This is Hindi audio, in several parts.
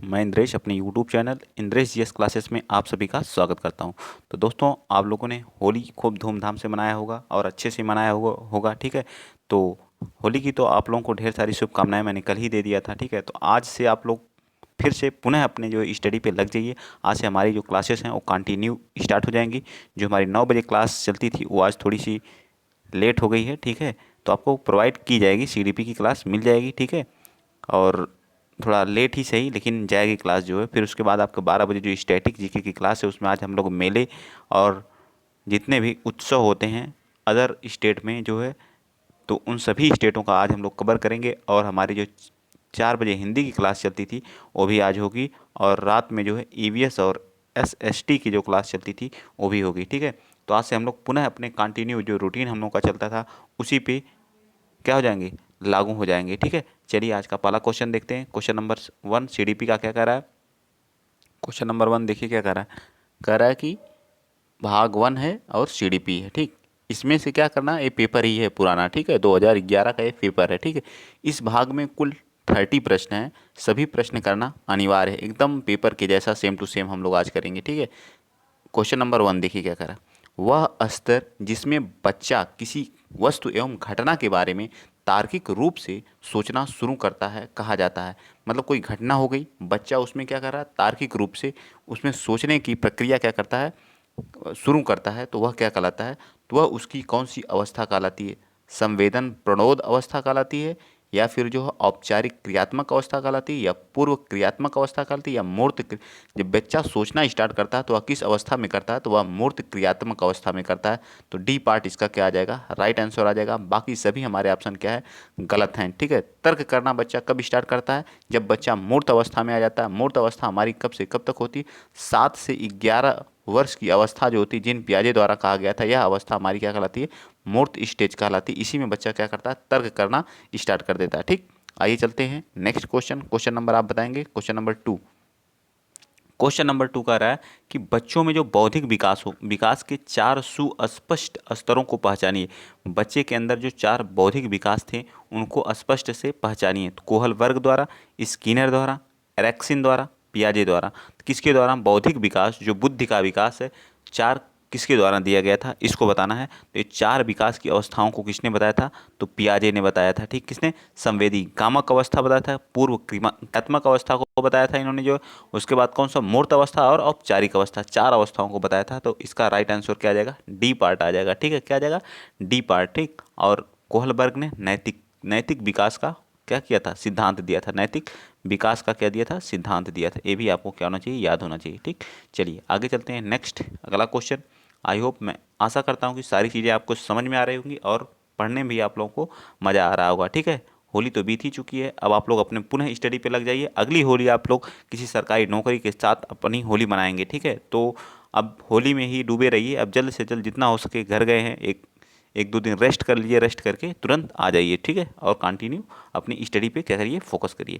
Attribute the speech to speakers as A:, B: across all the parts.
A: मैं इंद्रेश अपने YouTube channel Indresh GS classes में आप सभी का स्वागत करता हूं। तो दोस्तों, आप लोगों ने होली खूब धूमधाम से मनाया होगा और अच्छे से मनाया होगा, ठीक है। तो होली की तो आप लोगों को ढेर सारी शुभकामनाएं मैंने कल ही दे दिया था, ठीक है। तो आज से आप लोग फिर से पुनः अपने जो स्टडी पे लग जाइए। आज से हमारी जो क्लासेस हैं वो कंटिन्यू स्टार्ट हो जाएंगी। जो हमारी 9 बजे क्लास चलती थी वो आज थोड़ी सी लेट हो गई है, ठीक है। तो आपको प्रोवाइड की जाएगी, सीडीपी की क्लास मिल जाएगी, ठीक है। और थोड़ा लेट ही सही लेकिन जाएगी क्लास जो है। फिर उसके बाद आपका 12 बजे जो स्टैटिक जीके की क्लास है उसमें आज हम लोग मेले और जितने भी उत्सव होते हैं अदर स्टेट में जो है, तो उन सभी स्टेटों का आज हम लोग कवर करेंगे। और हमारी जो 4 बजे हिंदी की क्लास चलती थी वो भी आज होगी। और रात में जो है ईवीएस और एसएसटी की जो क्लास चलती थी वो भी होगी, ठीक है। तो आज से हम लोग पुनः अपने कंटिन्यू जो रूटीन हम लोग का चलता था उसी पे क्या हो जाएंगे, लागू हो जाएंगे, ठीक है। चलिए आज का पहला क्वेश्चन देखते हैं। क्वेश्चन नंबर 1 सीडीपी का क्या कह रहा है। क्वेश्चन नंबर 1 देखिए क्या कह रहा है। कह रहा है कि भाग 1 है और सीडीपी है, ठीक। इसमें से क्या करना है, ये पेपर ही है पुराना, ठीक है, 2011 का ये पेपर है, ठीक है। इस भाग में कुल 30 प्रश्न हैं। सभी प्रश्न करना अनिवार्य है, एकदम पेपर के जैसा सेम टू सेम हम लोग आज करेंगे, ठीक है। क्वेश्चन नंबर 1 देखिए क्या करा। वह स्तर जिसमें बच्चा किसी वस्तु एवं घटना के बारे में तार्किक रूप से सोचना शुरू करता है कहा जाता है। मतलब कोई घटना हो गई, बच्चा उसमें क्या कर रहा है, तार्किक रूप से उसमें सोचने की प्रक्रिया क्या करता है, शुरू करता है, तो वह क्या कहलाता है। तो वह उसकी कौन सी अवस्था कहलाती है, संवेदन प्रणोद अवस्था कहलाती है, या फिर जो है औपचारिक क्रियात्मक अवस्था कहलाती है, या पूर्व क्रियात्मक अवस्था कहलाती है, या जब बच्चा सोचना स्टार्ट करता है तो वह किस अवस्था में करता है, तो वह मूर्त क्रियात्मक अवस्था में करता है। तो डी पार्ट इसका क्या आ जाएगा, राइट आंसर आ जाएगा। बाकी सभी हमारे ऑप्शन क्या है, गलत हैं, ठीक है। तर्क करना बच्चा कब स्टार्ट करता है, जब बच्चा मूर्त अवस्था में आ जाता है। मूर्त अवस्था हमारी कब से कब तक होती है, 7 से 11 वर्ष की अवस्था जो होती है, जिन पियाजे द्वारा कहा गया था, यह अवस्था हमारी क्या कहलाती है, मूर्त स्टेज कहलाती है। इसी में बच्चा क्या करता है, तर्क करना स्टार्ट कर देता है, ठीक। आइए चलते हैं नेक्स्ट क्वेश्चन। क्वेश्चन नंबर आप बताएंगे, क्वेश्चन नंबर 2। क्वेश्चन नंबर 2 कह रहा है कि बच्चों में जो बौद्धिक विकास हो, विकास के 4 सुस्पष्ट स्तरों को पहचानिए। बच्चे के अंदर जो 4 बौद्धिक विकास थे उनको स्पष्ट से पहचानिए। तो कोहल वर्ग द्वारा, स्किनर द्वारा, एरेक्सिन द्वारा, पियाजे द्वारा। तो किसके द्वारा बौद्धिक विकास, जो बुद्धि का विकास है, 4 किसके द्वारा दिया गया था, इसको बताना है। तो ये 4 विकास की अवस्थाओं को किसने बताया था, तो पियाजे ने बताया था, ठीक। किसने, संवेदी कामक अवस्था बताया था, पूर्व क्रियात्मक अवस्था को बताया था इन्होंने जो। उसके बाद कौन सा, मूर्त अवस्था और औपचारिक अवस्था, 4 अवस्थाओं को बताया था। तो इसका राइट आंसर क्या आ जाएगा, डी पार्ट आ जाएगा, ठीक है। क्या आ जाएगा, डी पार्ट, ठीक। और कोहलबर्ग ने नैतिक नैतिक विकास का क्या किया था, सिद्धांत दिया था। नैतिक विकास का क्या दिया था, सिद्धांत दिया था। ये भी आपको क्या होना चाहिए, याद होना चाहिए, ठीक। चलिए आगे चलते हैं नेक्स्ट अगला क्वेश्चन। आई होप, मैं आशा करता हूँ कि सारी चीज़ें आपको समझ में आ रही होंगी और पढ़ने में भी आप लोगों को मज़ा आ रहा होगा, ठीक है। होली तो बीत ही चुकी है, अब आप लोग अपने पुनः स्टडी पे लग जाइए। अगली होली आप लोग किसी सरकारी नौकरी के साथ अपनी होली मनाएंगे, ठीक है। तो अब होली में ही डूबे रहिए। अब जल्द से जल्द जितना हो सके, घर गए हैं, एक एक दो दिन रेस्ट कर लीजिए, रेस्ट करके तुरंत आ जाइए, ठीक है। और कंटिन्यू अपनी स्टडी पे क्या करिए, फोकस करिए।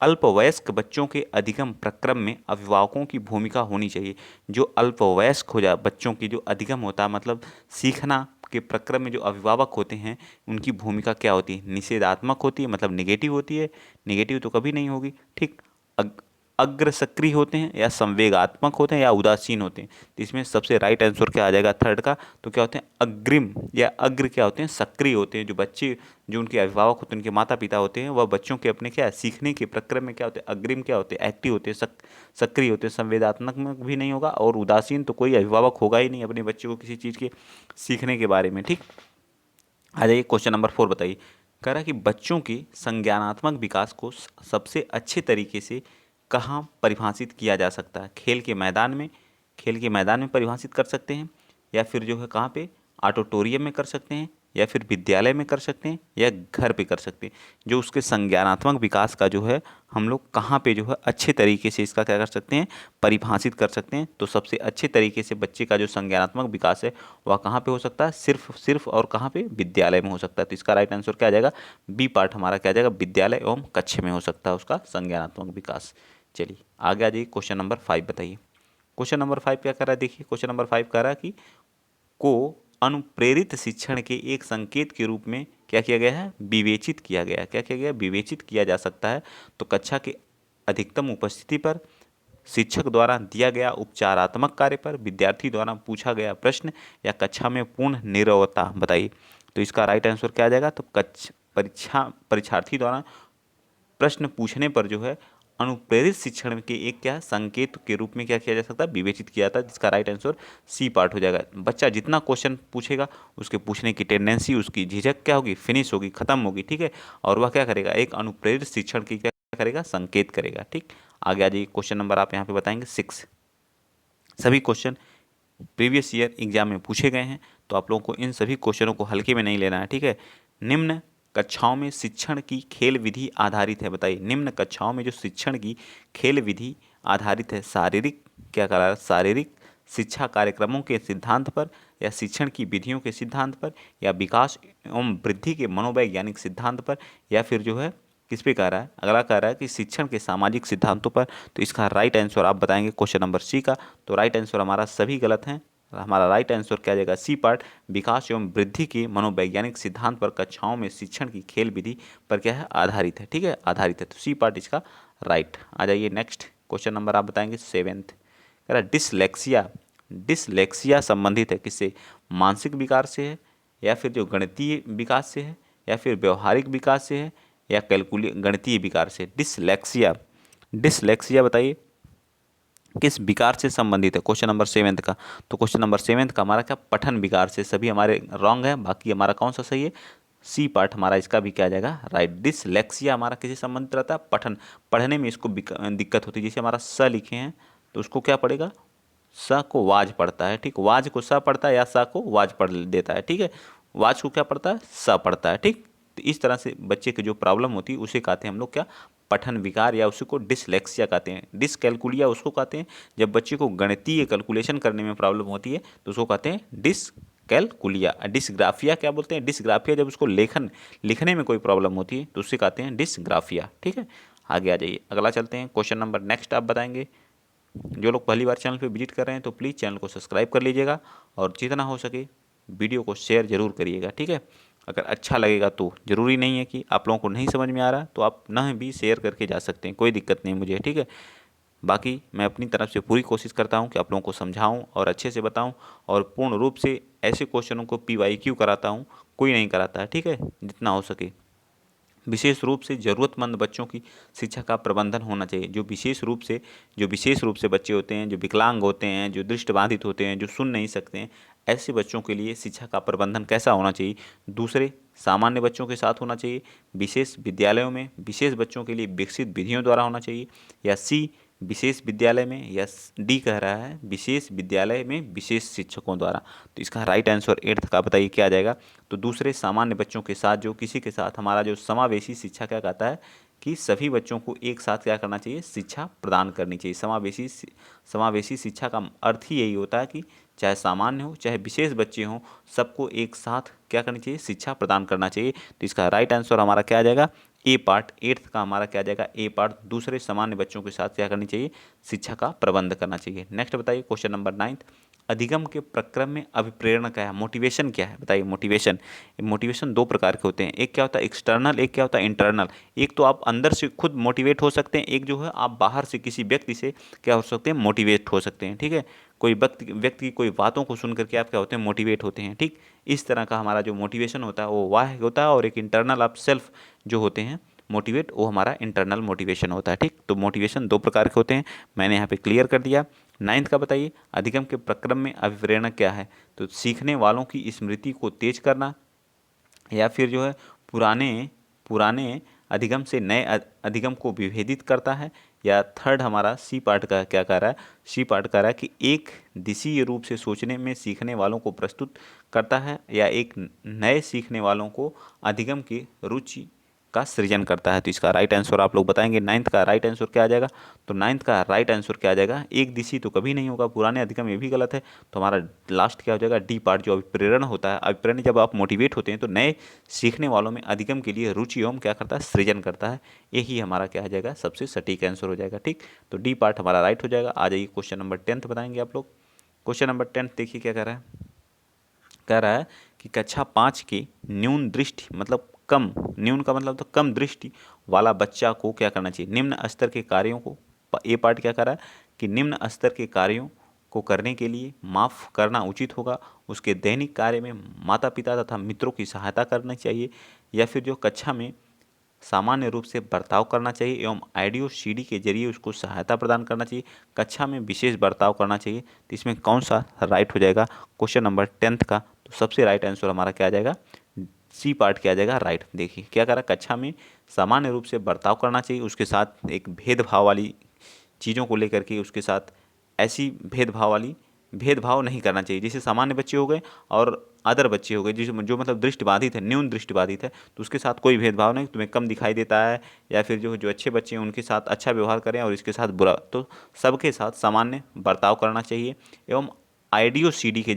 A: अल्पवयस्क बच्चों के अधिगम प्रक्रम में अभिभावकों की भूमिका होनी चाहिए। जो अल्पवयस्क हो जाए बच्चों की, जो अधिगम होता है मतलब सीखना के प्रक्रम में जो अभिभावक होते हैं उनकी भूमिका क्या होती है, निषेधात्मक होती है, मतलब निगेटिव होती है। निगेटिव तो कभी नहीं होगी, ठीक। अग्र सक्रिय होते हैं, या संवेगात्मक होते हैं, या उदासीन होते हैं। तो इसमें सबसे राइट आंसर क्या आ जाएगा, थर्ड का। तो क्या होते हैं, अग्रिम या अग्र क्या होते हैं, सक्रिय होते हैं। जो बच्चे, जो उनके अभिभावक होते हैं, उनके माता पिता होते हैं, वह बच्चों के अपने क्या सीखने के प्रक्रम में क्या होते हैं, अग्रिम क्या होते हैं, एक्टिव होते हैं, सक्रिय होते हैं। संवेदात्मक में भी नहीं होगा, और उदासीन तो कोई अभिभावक होगा ही नहीं अपने बच्चे को किसी चीज़ के सीखने के बारे में, ठीक। आ जाइए क्वेश्चन नंबर 4 बताइए। कह रहा है कि बच्चों के संज्ञानात्मक विकास को सबसे अच्छे तरीके से कहाँ परिभाषित किया जा सकता है। खेल के मैदान में, खेल के मैदान में परिभाषित कर सकते हैं, या फिर जो है कहाँ पे, ऑडिटोरियम में कर सकते हैं, या फिर विद्यालय में कर सकते हैं, या घर पे कर सकते हैं। जो उसके संज्ञानात्मक विकास का जो है हम लोग कहाँ पे जो है अच्छे तरीके से इसका क्या कर सकते हैं, परिभाषित कर सकते हैं। तो सबसे अच्छे तरीके से बच्चे का जो संज्ञानात्मक विकास है वह कहाँ पे हो सकता है, सिर्फ सिर्फ और कहाँ पे, विद्यालय में हो सकता है। तो इसका राइट आंसर क्या आ जाएगा, बी पार्ट हमारा क्या आ जाएगा, विद्यालय एवं कक्ष में हो सकता है उसका संज्ञानात्मक विकास। चलिए आगे आ जाइए, क्वेश्चन नंबर 5 बताइए। क्वेश्चन नंबर 5 क्या कर रहा है, देखिए क्वेश्चन नंबर 5 कह रहा है कि को अनुप्रेरित शिक्षण के एक संकेत के रूप में क्या किया गया है, विवेचित किया गया है। क्या किया गया है, विवेचित किया जा सकता है। तो कक्षा के अधिकतम उपस्थिति पर, शिक्षक द्वारा दिया गया उपचारात्मक कार्य पर, विद्यार्थी द्वारा पूछा गया प्रश्न, या कक्षा में पूर्ण नीरवता। बताइए। तो इसका राइट आंसर क्या आ जाएगा? तो परीक्षार्थी द्वारा प्रश्न पूछने पर जो है अनुप्रेरित शिक्षण के एक क्या संकेत के रूप में क्या किया जा सकता है? विवेचित किया जाता है, जिसका राइट आंसर सी पार्ट हो जाएगा। बच्चा जितना क्वेश्चन पूछेगा उसके पूछने की टेंडेंसी, उसकी झिझक क्या होगी? फिनिश होगी, खत्म होगी। ठीक है, और वह क्या करेगा? एक अनुप्रेरित शिक्षण की क्या करेगा? संकेत करेगा। ठीक, आगे आ जाइए। क्वेश्चन नंबर आप यहाँ पे बताएंगे 6। सभी क्वेश्चन प्रीवियस ईयर एग्जाम में पूछे गए हैं, तो आप लोगों को इन सभी क्वेश्चनों को हल्के में नहीं लेना है। ठीक है, निम्न कक्षाओं में शिक्षण की खेल विधि आधारित है। बताइए, निम्न कक्षाओं में जो शिक्षण की खेल विधि आधारित है, शारीरिक क्या करा है? शारीरिक शिक्षा कार्यक्रमों के सिद्धांत पर, या शिक्षण की विधियों के सिद्धांत पर, या विकास एवं वृद्धि के मनोवैज्ञानिक सिद्धांत पर, या फिर जो है किस पे कह रहा है? अगला कह रहा है कि शिक्षण के सामाजिक सिद्धांतों पर। तो इसका राइट आंसर आप बताएंगे क्वेश्चन नंबर सी का। तो राइट आंसर हमारा सभी गलत हैं। हमारा राइट आंसर क्या जाएगा? सी पार्ट, विकास एवं वृद्धि के मनोवैज्ञानिक सिद्धांत पर कक्षाओं में शिक्षण की खेल विधि पर क्या है? आधारित है। ठीक है, आधारित है। तो सी पार्ट इसका राइट। आ जाइए नेक्स्ट क्वेश्चन नंबर आप बताएंगे 7th। कह रहा है डिसलेक्सिया। डिसलेक्सिया संबंधित है किससे? मानसिक विकार से है, या फिर जो गणितीय विकास से है, या फिर व्यवहारिक विकास से है, या गणितीय विकार से? डिसलेक्सिया, डिसलेक्सिया बताइए किस विकार से संबंधित है? क्वेश्चन नंबर 7th का। तो क्वेश्चन नंबर 7th का हमारा क्या? पठन विकार से। सभी हमारे रॉन्ग है, बाकी हमारा कौन सा सही है? सी पार्ट हमारा इसका भी क्या आ जाएगा? राइट। डिसलेक्सिया हमारा किसी संबंधित रहता है? पठन, पढ़ने में इसको दिक्कत होती है। जैसे हमारा स लिखे हैं तो उसको क्या पड़ेगा? स को वाज पढ़ता है। ठीक, वाज को स पढ़ता है, या स को वाज पढ़ देता है। ठीक है, वाज को क्या पढ़ता है? स पढ़ता है। ठीक, तो इस तरह से बच्चे की जो प्रॉब्लम होती है उसे कहते हैं हम लोग क्या? पठन विकार, या उसी को डिसलेक्सिया कहते हैं। डिसकैलकुलिया उसको कहते हैं जब बच्चे को गणितीय कैलकुलेशन करने में प्रॉब्लम होती है, तो उसको कहते हैं डिसकैलकुलिया। डिसग्राफिया क्या बोलते हैं? डिसग्राफिया जब उसको लिखने में कोई प्रॉब्लम होती है तो उससे कहते हैं डिसग्राफिया। ठीक है, आगे आ जाइए, अगला चलते हैं। क्वेश्चन नंबर नेक्स्ट आप बताएंगे। जो लोग पहली बार चैनल पे विजिट कर रहे हैं तो प्लीज़ चैनल को सब्सक्राइब कर लीजिएगा, और जितना हो सके वीडियो को शेयर जरूर करिएगा। ठीक है, अगर अच्छा लगेगा तो ज़रूरी नहीं है कि आप लोगों को नहीं समझ में आ रहा तो आप ना भी शेयर करके जा सकते हैं, कोई दिक्कत नहीं मुझे। ठीक है, बाकी मैं अपनी तरफ से पूरी कोशिश करता हूँ कि आप लोगों को समझाऊँ और अच्छे से बताऊँ, और पूर्ण रूप से ऐसे क्वेश्चनों को PYQ कराता हूँ, कोई नहीं कराता है। ठीक है, जितना हो सके। विशेष रूप से ज़रूरतमंद बच्चों की शिक्षा का प्रबंधन होना चाहिए। जो विशेष रूप से बच्चे होते हैं, जो विकलांग होते हैं, जो दृष्टिबाधित होते हैं, जो सुन नहीं सकते हैं, ऐसे बच्चों के लिए शिक्षा का प्रबंधन कैसा होना चाहिए? दूसरे सामान्य बच्चों के साथ होना चाहिए, विशेष विद्यालयों में विशेष बच्चों के लिए विकसित विधियों द्वारा होना चाहिए, या सी विशेष विद्यालय में, या डी कह रहा है विशेष विद्यालय में विशेष शिक्षकों द्वारा। तो इसका राइट आंसर 8th का बताइए क्या आ जाएगा? तो दूसरे सामान्य बच्चों के साथ, जो किसी के साथ हमारा जो समावेशी शिक्षा क्या कहता है कि सभी बच्चों को एक साथ क्या करना चाहिए? शिक्षा प्रदान करनी चाहिए। समावेशी शिक्षा का अर्थ ही यही होता है कि चाहे सामान्य हो चाहे विशेष बच्चे हों, सबको एक साथ क्या करनी चाहिए? शिक्षा प्रदान करना चाहिए। तो इसका राइट आंसर हमारा क्या आ जाएगा? ए पार्ट 8th का हमारा क्या आ जाएगा? ए पार्ट, दूसरे सामान्य बच्चों के साथ क्या करनी चाहिए? शिक्षा का प्रबंध करना चाहिए। नेक्स्ट बताइए क्वेश्चन नंबर 9th। अधिगम के प्रक्रम में अभिप्रेरणा क्या है? मोटिवेशन क्या है? बताइए। मोटिवेशन दो प्रकार के होते हैं, एक क्या होता है एक्सटर्नल, एक क्या होता है इंटरनल। एक तो आप अंदर से खुद मोटिवेट हो सकते हैं, एक जो है आप बाहर से किसी व्यक्ति से क्या हो सकते हैं? मोटिवेट हो सकते हैं। ठीक है, कोई व्यक्ति की कोई बातों को सुन करके आप क्या होते हैं? मोटिवेट होते हैं। ठीक, इस तरह का हमारा जो मोटिवेशन होता है वो वाह होता है, और एक इंटरनल आप सेल्फ जो होते हैं मोटिवेट, वो हमारा इंटरनल मोटिवेशन होता है। ठीक, तो मोटिवेशन दो प्रकार के होते हैं, मैंने यहाँ पे क्लियर कर दिया। 9th का बताइए। अधिगम के प्रक्रम में अभिप्रेरणा क्या है? तो सीखने वालों की स्मृति को तेज करना, या फिर जो है पुराने पुराने अधिगम से नए अधिगम को विभेदित करता है, या थर्ड हमारा सी पार्ट का क्या कह रहा है? सी पार्ट कह रहा है कि एक दिशीय रूप से सोचने में सीखने वालों को प्रस्तुत करता है, या एक नए सीखने वालों को अधिगम की रुचि का सृजन करता है। तो इसका राइट आंसर आप लोग बताएंगे। 9th का राइट आंसर क्या आ जाएगा? तो 9th का राइट आंसर क्या आ जाएगा? एक दिशी तो कभी नहीं होगा, पुराने अधिगम ये भी गलत है। तो हमारा लास्ट क्या हो जाएगा? डी पार्ट, जो अभिप्रेरण होता है। अभिप्रेरण जब आप मोटिवेट होते हैं तो नए सीखने वालों में अधिगम के लिए रुचि एवं क्या करता है? सृजन करता है। यही हमारा क्या हो जाएगा? सबसे सटीक आंसर हो जाएगा। ठीक, तो डी पार्ट हमारा राइट हो जाएगा। आ जाइए क्वेश्चन नंबर 10th बताएंगे आप लोग। क्वेश्चन नंबर 10th देखिए क्या कह रहा है? कह रहा है कि कक्षा 5 की न्यून दृष्टि मतलब कम, न्यून का मतलब तो कम दृष्टि वाला बच्चा को क्या करना चाहिए, निम्न स्तर के कार्यों को, ए पार्ट क्या कर रहा है कि निम्न स्तर के कार्यों को करने के लिए माफ़ करना उचित होगा, उसके दैनिक कार्य में माता पिता तथा मित्रों की सहायता करनी चाहिए, या फिर जो कक्षा में सामान्य रूप से बर्ताव करना चाहिए एवं ऑडियो सीडी के जरिए उसको सहायता प्रदान करना चाहिए, कक्षा में विशेष बर्ताव करना चाहिए। तो इसमें कौन सा राइट हो जाएगा क्वेश्चन नंबर 10th का, तो सबसे राइट आंसर हमारा क्या आ जाएगा, सी पार्ट क्या आ जाएगा राइट। देखिए क्या करा, कक्षा में सामान्य रूप से बर्ताव करना चाहिए, उसके साथ एक भेदभाव वाली चीज़ों को लेकर के उसके साथ ऐसी भेदभाव नहीं करना चाहिए, जैसे सामान्य बच्चे हो गए और अदर बच्चे हो गए जो मतलब दृष्टिबाधित है, न्यून दृष्टिबाधित है, तो उसके साथ कोई भेदभाव नहीं, तुम्हें कम दिखाई देता है, या फिर जो जो अच्छे बच्चे हैं उनके साथ अच्छा व्यवहार करें और इसके साथ बुरा, तो सबके साथ सामान्य बर्ताव करना चाहिए एवं ऑडियो सीडी के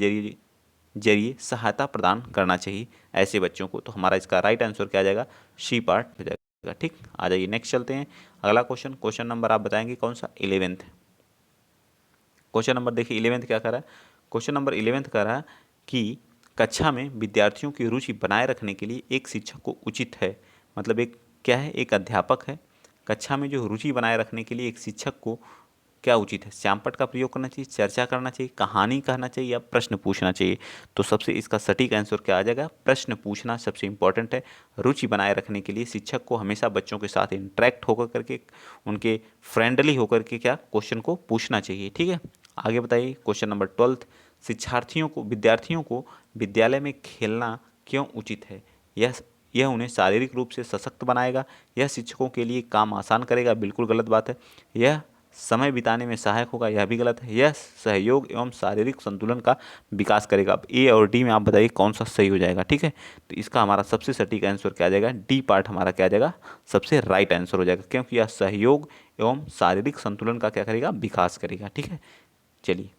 A: जरिए सहायता प्रदान करना चाहिए ऐसे बच्चों को। तो हमारा इसका राइट आंसर क्या आ जाएगा, सी पार्ट हो जाएगा। ठीक, आ जाइए नेक्स्ट चलते हैं। अगला क्वेश्चन नंबर आप बताएंगे कौन सा, 11th क्वेश्चन नंबर। देखिए 11th क्या कर रहा है, क्वेश्चन नंबर 11th कर रहा है कि कक्षा में विद्यार्थियों की रुचि बनाए रखने के लिए एक शिक्षक को उचित है, मतलब एक क्या है, एक अध्यापक है, कक्षा में जो रुचि बनाए रखने के लिए एक शिक्षक को क्या उचित है, श्यामपट्ट का प्रयोग करना चाहिए, चर्चा करना चाहिए, कहानी कहना चाहिए या प्रश्न पूछना चाहिए। तो सबसे इसका सटीक आंसर क्या आ जाएगा, प्रश्न पूछना सबसे इंपॉर्टेंट है। रुचि बनाए रखने के लिए शिक्षक को हमेशा बच्चों के साथ इंटरेक्ट होकर करके, उनके फ्रेंडली होकर के क्या क्वेश्चन को पूछना चाहिए। ठीक है, आगे बताइए क्वेश्चन नंबर 12, विद्यार्थियों को विद्यालय में खेलना क्यों उचित है, यह उन्हें शारीरिक रूप से सशक्त बनाएगा, यह शिक्षकों के लिए काम आसान करेगा, बिल्कुल गलत बात है, यह समय बिताने में सहायक होगा, यह भी गलत है, यह सहयोग एवं शारीरिक संतुलन का विकास करेगा। अब ए और डी में आप बताइए कौन सा सही हो जाएगा। ठीक है, तो इसका हमारा सबसे सटीक आंसर क्या आ जाएगा, डी पार्ट हमारा क्या आ जाएगा, सबसे राइट आंसर हो जाएगा, क्योंकि यह सहयोग एवं शारीरिक संतुलन का क्या करेगा, विकास करेगा। ठीक है, चलिए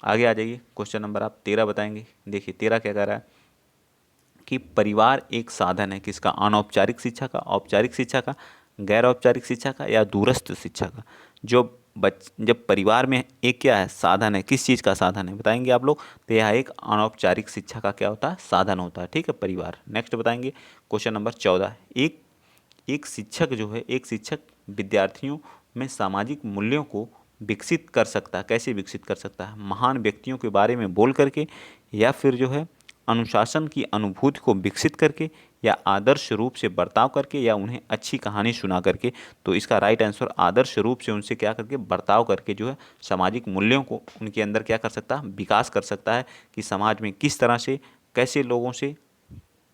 A: आगे आ जाइए, क्वेश्चन नंबर आप 13 बताएंगे। देखिए 13 क्या कह रहा है कि परिवार एक साधन है किसका, अनौपचारिक शिक्षा का, औपचारिक शिक्षा का, गैर औपचारिक शिक्षा का या दूरस्थ शिक्षा का। जब परिवार में एक क्या है, साधन है, किस चीज़ का साधन है बताएंगे आप लोग, तो यह एक अनौपचारिक शिक्षा का क्या होता है, साधन होता है। ठीक है, परिवार। नेक्स्ट बताएंगे क्वेश्चन नंबर 14, एक शिक्षक जो है, एक शिक्षक विद्यार्थियों में सामाजिक मूल्यों को विकसित कर सकता है, कैसे विकसित कर सकता है, महान व्यक्तियों के बारे में बोल करके, या फिर जो है अनुशासन की अनुभूति को विकसित करके, या आदर्श रूप से बर्ताव करके, या उन्हें अच्छी कहानी सुना करके। तो इसका राइट आंसर आदर्श रूप से उनसे क्या करके, बर्ताव करके जो है सामाजिक मूल्यों को उनके अंदर क्या कर सकता है, विकास कर सकता है, कि समाज में किस तरह से, कैसे लोगों से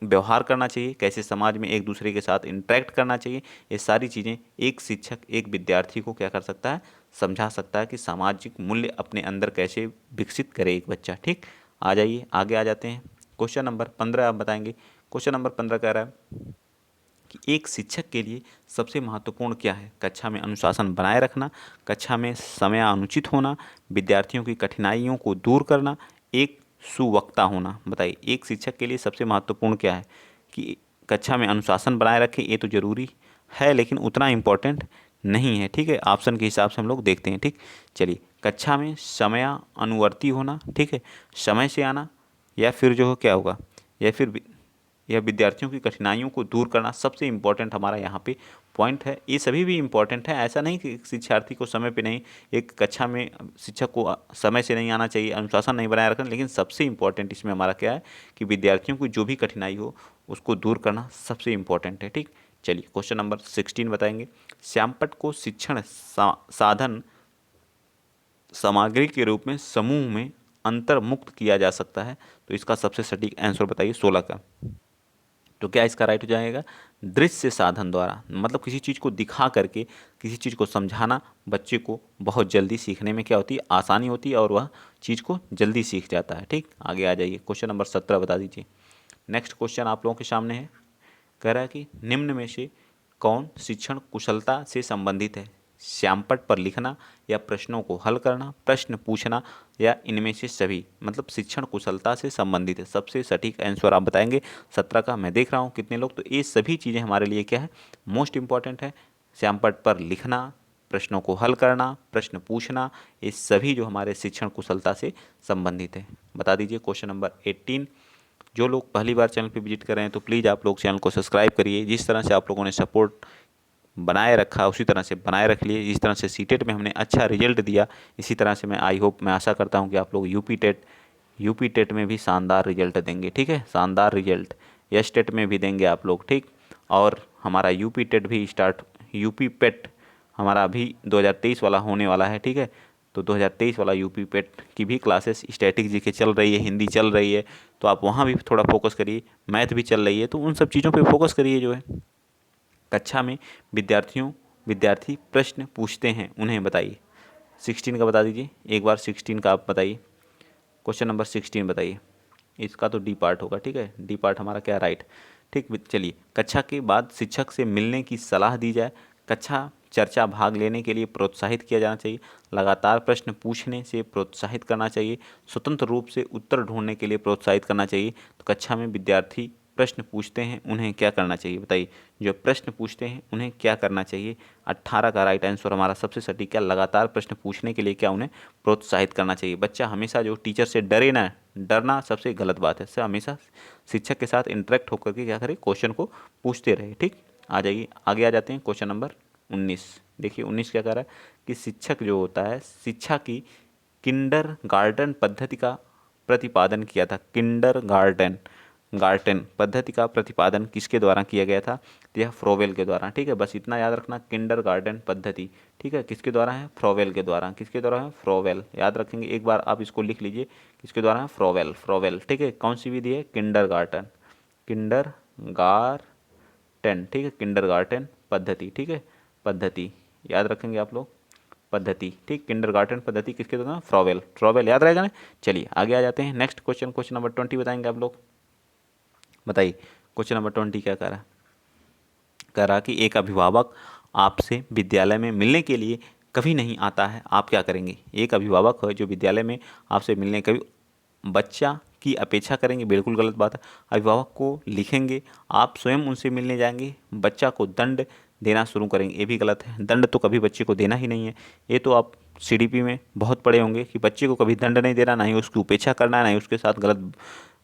A: व्यवहार करना चाहिए, कैसे समाज में एक दूसरे के साथ इंटरेक्ट करना चाहिए। ये सारी चीज़ें एक शिक्षक एक विद्यार्थी को क्या कर सकता है, समझा सकता है कि सामाजिक मूल्य अपने अंदर कैसे विकसित करे एक बच्चा। ठीक, आ जाइए आगे आ जाते हैं, क्वेश्चन नंबर 15 आप बताएंगे। क्वेश्चन नंबर 15 कह रहा है कि एक शिक्षक के लिए सबसे महत्वपूर्ण क्या है, कक्षा में अनुशासन बनाए रखना, कक्षा में समयानुचित होना, विद्यार्थियों की कठिनाइयों को दूर करना, एक सुवक्ता होना। बताइए एक शिक्षक के लिए सबसे महत्वपूर्ण क्या है, कि कक्षा में अनुशासन बनाए रखें, ये तो जरूरी है लेकिन उतना इम्पोर्टेंट नहीं है। ठीक है, ऑप्शन के हिसाब से हम लोग देखते हैं। ठीक, चलिए कक्षा में समयानुवर्ती होना, ठीक है, समय से आना, या फिर जो क्या होगा, या फिर यह विद्यार्थियों की कठिनाइयों को दूर करना सबसे इम्पोर्टेंट हमारा यहाँ पे पॉइंट है। ये सभी भी इम्पोर्टेंट है, ऐसा नहीं कि शिक्षार्थी को समय पे नहीं, एक कक्षा में शिक्षक को समय से नहीं आना चाहिए, अनुशासन नहीं बनाए रखना, लेकिन सबसे इम्पोर्टेंट इसमें हमारा क्या है कि विद्यार्थियों की जो भी कठिनाई हो उसको दूर करना सबसे इम्पोर्टेंट है। ठीक, चलिए क्वेश्चन नंबर 16 बताएंगे। श्यामपट्ट को शिक्षण साधन सामग्री के रूप में समूह में अंतर्मुक्त किया जा सकता है। तो इसका सबसे सटीक आंसर बताइए 16 का। तो क्या इसका राइट हो जाएगा, दृश्य साधन द्वारा, मतलब किसी चीज़ को दिखा करके, किसी चीज़ को समझाना बच्चे को बहुत जल्दी सीखने में क्या होती है, आसानी होती है, और वह चीज़ को जल्दी सीख जाता है। ठीक, आगे आ जाइए, क्वेश्चन नंबर 17 बता दीजिए। नेक्स्ट क्वेश्चन आप लोगों के सामने है, कह रहा है कि निम्न में से कौन शिक्षण कुशलता से संबंधित है, श्यामपट्ट पर लिखना, या प्रश्नों को हल करना, प्रश्न पूछना, या इनमें से सभी, मतलब शिक्षण कुशलता से संबंधित है। सबसे सटीक आंसर आप बताएंगे 17 का। मैं देख रहा हूँ कितने लोग, तो ये सभी चीज़ें हमारे लिए क्या है, मोस्ट इंपॉर्टेंट है। श्यामपट्ट पर लिखना, प्रश्नों को हल करना, प्रश्न पूछना, ये सभी जो हमारे शिक्षण कुशलता से संबंधित है। बता दीजिए क्वेश्चन नंबर 18, जो लोग पहली बार चैनल पे विजिट कर रहे हैं तो प्लीज़ आप लोग चैनल को सब्सक्राइब करिए। जिस तरह से आप लोगों ने सपोर्ट बनाए रखा उसी तरह से बनाए रख लिए। जिस तरह से सीटेट में हमने अच्छा रिजल्ट दिया, इसी तरह से मैं मैं आशा करता हूँ कि आप लोग यूपी टेट में भी शानदार रिजल्ट देंगे। ठीक है, शानदार रिजल्ट एस टेट में भी देंगे आप लोग। ठीक, और हमारा यूपी टेट भी यूपी पेट हमारा अभी 2023 वाला होने वाला है। ठीक है, तो 2023 वाला यूपी पेट की भी क्लासेस स्टैटिक जी के चल रही है, हिंदी चल रही है, तो आप वहाँ भी थोड़ा फोकस करिए। मैथ भी चल रही है, तो उन सब चीज़ों पे फोकस करिए। जो है कक्षा में विद्यार्थी प्रश्न पूछते हैं, उन्हें बताइए। 16 का बता दीजिए एक बार, 16 का आप बताइए। क्वेश्चन नंबर 16 बताइए। इसका तो डी पार्ट होगा। ठीक है, डी पार्ट हमारा क्या, राइट। ठीक, चलिए। कक्षा के बाद शिक्षक से मिलने की सलाह दी जाए। कक्षा चर्चा भाग लेने के लिए प्रोत्साहित किया जाना चाहिए। लगातार प्रश्न पूछने से प्रोत्साहित करना चाहिए। स्वतंत्र रूप से उत्तर ढूंढने के लिए प्रोत्साहित करना चाहिए। तो कक्षा में विद्यार्थी प्रश्न पूछते हैं, उन्हें क्या करना चाहिए बताइए। जो प्रश्न पूछते हैं उन्हें क्या करना चाहिए। 18 का राइट आंसर हमारा सबसे सटीक है। लगातार प्रश्न पूछने के लिए क्या, उन्हें प्रोत्साहित करना चाहिए। बच्चा हमेशा जो टीचर से डरे ना, डरना सबसे गलत बात है। से हमेशा शिक्षक के साथ इंटरेक्ट होकर के क्या करें, क्वेश्चन को पूछते रहे। ठीक, आ जाइए आगे आ जाते हैं। क्वेश्चन नंबर 19 देखिए। 19 क्या कह रहा है कि शिक्षक जो होता है, शिक्षा की किंडर गार्डन पद्धति का प्रतिपादन किया था। किंडर गार्डन पद्धति का प्रतिपादन किसके द्वारा किया गया था, तो यह फ्रोवेल के द्वारा। ठीक है, बस इतना याद रखना, किंडर गार्डन पद्धति। ठीक है, किसके द्वारा है, फ्रोवेल के द्वारा। किसके द्वारा है, फ्रोवेल। याद रखेंगे, एक बार आप इसको लिख लीजिए, किसके द्वारा है, फ्रोवेल। ठीक है, कौन सी विधि है, किंडर गार्डन ठीक है, किंडर गार्डन पद्धति। ठीक है, पद्धति याद रखेंगे आप लोग, पद्धति। ठीक, किंडरगार्टन पद्धति किसके द्वारा, फ्रोवेल याद रहेगा ना। चलिए आगे आ जाते हैं। नेक्स्ट क्वेश्चन, क्वेश्चन नंबर 20 बताएंगे आप लोग। बताइए क्वेश्चन नंबर 20 क्या कह रहा कि एक अभिभावक आपसे विद्यालय में मिलने के लिए कभी नहीं आता है, आप क्या करेंगे। एक अभिभावक है जो विद्यालय में आपसे मिलने कभी बच्चा की अपेक्षा करेंगे, बिल्कुल गलत बात है। अभिभावक को लिखेंगे, आप स्वयं उनसे मिलने जाएंगे, बच्चा को दंड देना शुरू करेंगे, ये भी गलत है। दंड तो कभी बच्चे को देना ही नहीं है। ये तो आप सीडीपी में बहुत पढ़े होंगे कि बच्चे को कभी दंड नहीं देना, ना ही उसकी उपेक्षा करना है, ना ही उसके साथ गलत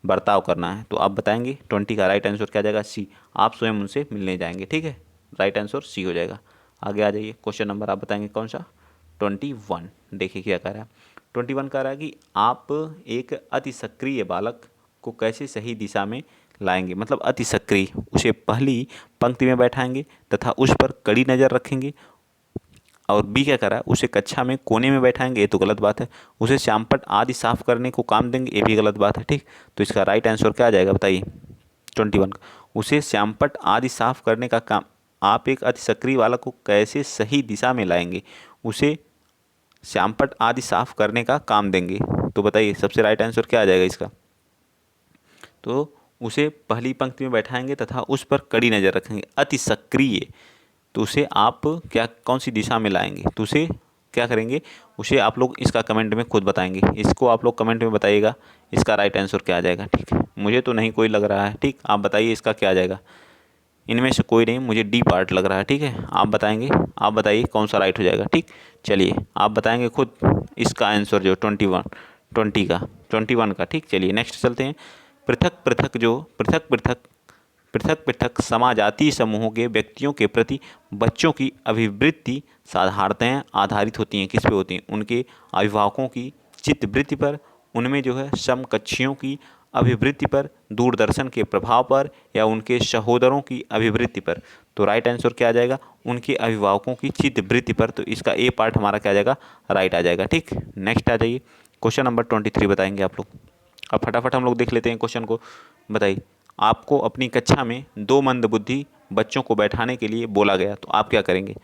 A: बर्ताव करना है। तो आप बताएंगे 20 का राइट आंसर क्या जाएगा, सी। आप स्वयं उनसे मिलने जाएंगे। ठीक है, राइट आंसर सी हो जाएगा। आगे आ जाइए, क्वेश्चन नंबर आप बताएंगे कौन सा, 21। देखिए क्या कह रहा है, 21 कह रहा है कि आप एक अति सक्रिय बालक को कैसे सही दिशा में लाएंगे। मतलब अति सक्रिय, उसे पहली पंक्ति में बैठाएंगे तथा उस पर कड़ी नज़र रखेंगे। और बी क्या करा, उसे कक्षा में कोने में बैठाएंगे, ये तो गलत बात है। उसे श्यामपट्ट आदि साफ करने को काम देंगे, ये भी गलत बात है। ठीक, तो इसका राइट आंसर क्या आ जाएगा बताइए, 21 का। उसे श्यामपट्ट आदि साफ करने का काम, आप एक अति सक्रिय बालक को कैसे सही दिशा में लाएंगे, उसे श्यामपट्ट आदि साफ करने का काम देंगे। तो बताइए सबसे राइट आंसर क्या आ जाएगा इसका। तो उसे पहली पंक्ति में बैठाएंगे तथा उस पर कड़ी नज़र रखेंगे, अति सक्रिय। तो उसे आप क्या, कौन सी दिशा में लाएंगे, तो उसे क्या करेंगे, उसे आप लोग इसका कमेंट में खुद बताएंगे। इसको आप लोग कमेंट में बताइएगा इसका राइट आंसर क्या आ जाएगा। ठीक है, मुझे तो नहीं कोई लग रहा है। ठीक, आप बताइए इसका क्या आ जाएगा। इनमें से कोई नहीं, मुझे डी पार्ट लग रहा है। ठीक है, आप बताएंगे, आप बताइए कौन सा राइट हो जाएगा। ठीक, चलिए आप बताएंगे खुद इसका आंसर जो 21 का। ठीक, चलिए नेक्स्ट चलते हैं। पृथक पृथक समाजातीय समूहों के व्यक्तियों के प्रति बच्चों की अभिवृत्ति साधारणतः आधारित होती हैं, किस पे होती हैं, उनके अभिभावकों की चित्तवृत्ति पर, उनमें जो है समकक्षियों की अभिवृत्ति पर, दूरदर्शन के प्रभाव पर, या उनके सहोदरों की अभिवृत्ति पर। तो राइट आंसर क्या आ जाएगा, उनके अभिभावकों की चित्तवृत्ति पर। तो इसका ए पार्ट हमारा क्या आ जाएगा, राइट आ जाएगा। ठीक, नेक्स्ट आ जाइए, क्वेश्चन नंबर 23 बताएंगे आप लोग। अब फटाफट हम लोग देख लेते हैं क्वेश्चन को। बताइए, आपको अपनी कक्षा में 2 मंदबुद्धि बच्चों को बैठाने के लिए बोला गया, तो आप क्या करेंगे,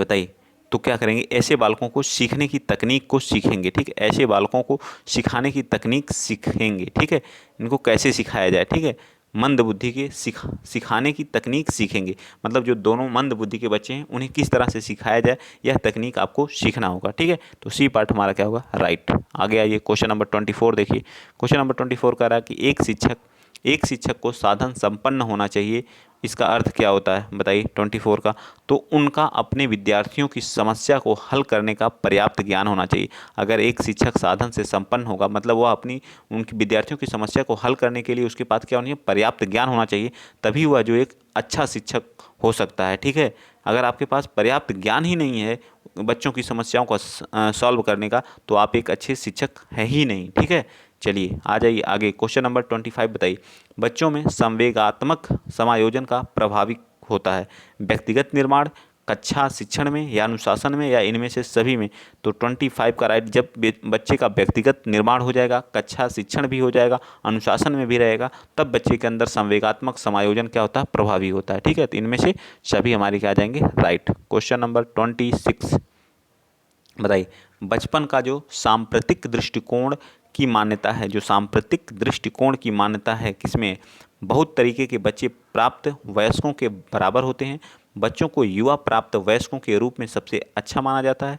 A: बताइए। तो क्या करेंगे, ऐसे बालकों को सीखने की तकनीक को सीखेंगे। ठीक है, ऐसे बालकों को सिखाने की तकनीक सीखेंगे। ठीक है, इनको कैसे सिखाया जाए। ठीक है, मंद बुद्धि के सिखाने की तकनीक सीखेंगे। मतलब जो दोनों मंद बुद्धि के बच्चे हैं उन्हें किस तरह से सिखाया जाए, यह तकनीक आपको सीखना होगा। ठीक है, तो सी पार्ट हमारा क्या होगा, राइट। आगे आइए, क्वेश्चन नंबर 24 देखिए। क्वेश्चन नंबर 24 कह रहा है कि एक शिक्षक एक शिक्षक को साधन संपन्न होना चाहिए। इसका अर्थ क्या होता है बताइए 24 का। तो उनका अपने विद्यार्थियों की समस्या को हल करने का पर्याप्त ज्ञान होना चाहिए। अगर एक शिक्षक साधन से संपन्न होगा मतलब वह अपनी उनकी विद्यार्थियों की समस्या को हल करने के लिए उसके पास क्या होनी है, पर्याप्त ज्ञान होना चाहिए। तभी वह जो एक अच्छा शिक्षक हो सकता है। ठीक है, अगर आपके पास पर्याप्त ज्ञान ही नहीं है बच्चों की समस्याओं को सॉल्व करने का, तो आप एक अच्छे शिक्षक हैं ही नहीं। ठीक है, चलिए आ जाइए आगे। क्वेश्चन नंबर 25 बताइए, बच्चों में संवेगात्मक समायोजन का प्रभावी होता है व्यक्तिगत निर्माण, कक्षा शिक्षण में या अनुशासन में या इनमें से सभी में। तो 25 का राइट, जब बच्चे का व्यक्तिगत निर्माण हो जाएगा, कक्षा शिक्षण भी हो जाएगा, अनुशासन में भी रहेगा, तब बच्चे के अंदर संवेगात्मक समायोजन क्या होता है, प्रभावी होता है। ठीक है, तो इनमें से सभी हमारे क्या आ जाएंगे, राइट। क्वेश्चन नंबर 26 बताइए, बचपन का जो सांप्रतिक दृष्टिकोण की मान्यता है, जो सांप्रतिक दृष्टिकोण की मान्यता है किसमें, बहुत तरीके के बच्चे प्राप्त वयस्कों के बराबर होते हैं। बच्चों को युवा प्राप्त वयस्कों के रूप में सबसे अच्छा माना जाता है।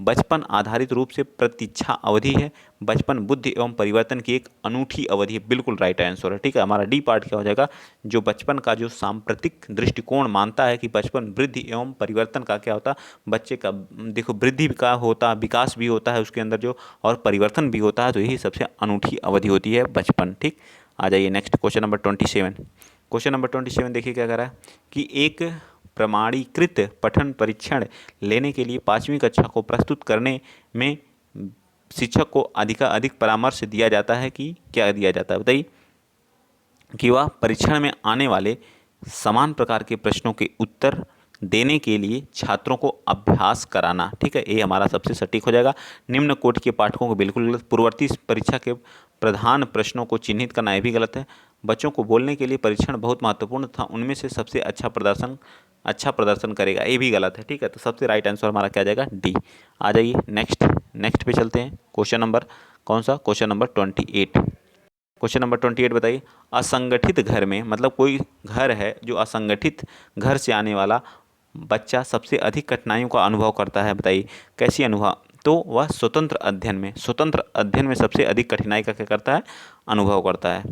A: बचपन आधारित रूप से प्रतीक्षा अवधि है। बचपन बुद्धि एवं परिवर्तन की एक अनूठी अवधि है। बिल्कुल राइट आंसर है। ठीक है, हमारा डी पार्ट क्या हो जाएगा, जो बचपन का जो सांप्रतिक दृष्टिकोण मानता है कि बचपन वृद्धि एवं परिवर्तन का क्या होता है, बच्चे का देखो वृद्धि का होता, विकास भी होता है उसके अंदर जो, और परिवर्तन भी होता है, तो यही सबसे अनूठी अवधि होती है बचपन। ठीक, आ जाइए next question number 27। Question number 27 देखिए क्या कह रहा है कि एक प्रमाणीकृत पठन परीक्षण लेने के लिए 5वीं कक्षा को प्रस्तुत करने में शिक्षक को अधिक परामर्श दिया जाता है कि क्या दिया जाता है बताइए, कि वह परीक्षण में आने वाले समान प्रकार के प्रश्नों के उत्तर देने के लिए छात्रों को अभ्यास कराना। ठीक है, ये हमारा सबसे सटीक हो जाएगा। निम्न कोटि के पाठकों को बिल्कुल गलत। पूर्ववर्ती परीक्षा के प्रधान प्रश्नों को चिन्हित करना ये भी गलत है। बच्चों को बोलने के लिए परीक्षण बहुत महत्वपूर्ण था, उनमें से सबसे अच्छा प्रदर्शन करेगा, ये भी गलत है। ठीक है, तो सबसे राइट आंसर हमारा क्या जाएगा, डी। आ जाइए नेक्स्ट पे चलते हैं। क्वेश्चन नंबर कौन सा, क्वेश्चन नंबर 28। क्वेश्चन नंबर 28 बताइए, असंगठित घर में, मतलब कोई घर है जो असंगठित घर से आने वाला बच्चा सबसे अधिक कठिनाइयों का अनुभव करता है। बताइए कैसी अनुभव, तो वह स्वतंत्र अध्ययन में सबसे अधिक कठिनाई का क्या करता है, अनुभव करता है।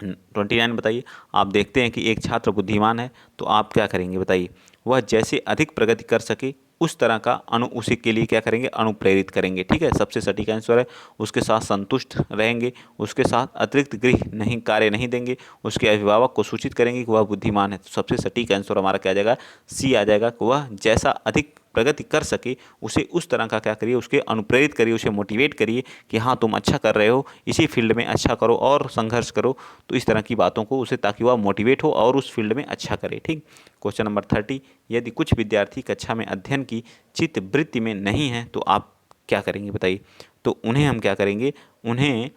A: 29 बताइए, आप देखते हैं कि एक छात्र बुद्धिमान है तो आप क्या करेंगे बताइए, वह जैसे अधिक प्रगति कर सके उस तरह का उसी के लिए क्या करेंगे, अनुप्रेरित करेंगे। ठीक है, सबसे सटीक आंसर है। उसके साथ संतुष्ट रहेंगे, उसके साथ अतिरिक्त गृह कार्य नहीं देंगे, उसके अभिभावक को सूचित करेंगे कि वह बुद्धिमान है। तो सबसे सटीक आंसर हमारा क्या आ जाएगा, सी आ जाएगा, कि वह जैसा अधिक प्रगति कर सके उसे उस तरह का क्या करिए, उसके अनुप्रेरित करिए, उसे मोटिवेट करिए कि हाँ तुम अच्छा कर रहे हो, इसी फील्ड में अच्छा करो और संघर्ष करो। तो इस तरह की बातों को उसे, ताकि वह मोटिवेट हो और उस फील्ड में अच्छा करे। ठीक, क्वेश्चन नंबर 30, यदि कुछ विद्यार्थी कक्षा में अध्ययन की चित्त वृत्ति में नहीं है तो आप क्या करेंगे बताइए। तो उन्हें हम क्या करेंगे, उन्हें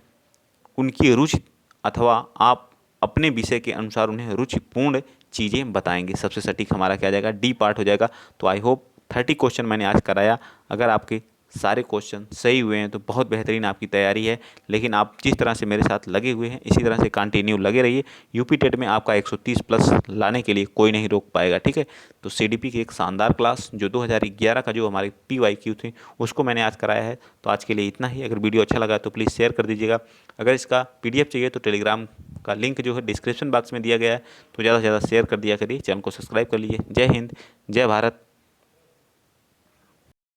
A: उनकी रुचि अथवा आप अपने विषय के अनुसार उन्हें रुचिपूर्ण चीज़ें बताएंगे। सबसे सटीक हमारा क्या जाएगा, डी पार्ट हो जाएगा। तो आई होप 30 क्वेश्चन मैंने आज कराया। अगर आपके सारे क्वेश्चन सही हुए हैं तो बहुत बेहतरीन आपकी तैयारी है। लेकिन आप जिस तरह से मेरे साथ लगे हुए हैं इसी तरह से कंटिन्यू लगे रहिए। यूपी टेट में आपका 130 प्लस लाने के लिए कोई नहीं रोक पाएगा। ठीक है, तो सीडीपी की एक शानदार क्लास जो 2011 का जो हमारी PYQ थी उसको मैंने आज कराया है। तो आज के लिए इतना ही। अगर वीडियो अच्छा लगा तो प्लीज़ शेयर कर दीजिएगा। अगर इसका PDF चाहिए तो टेलीग्राम का लिंक जो है डिस्क्रिप्शन बॉक्स में दिया गया है, तो ज़्यादा से ज़्यादा शेयर कर दिया करिए। चैनल को सब्सक्राइब कर लीजिए। जय हिंद, जय भारत,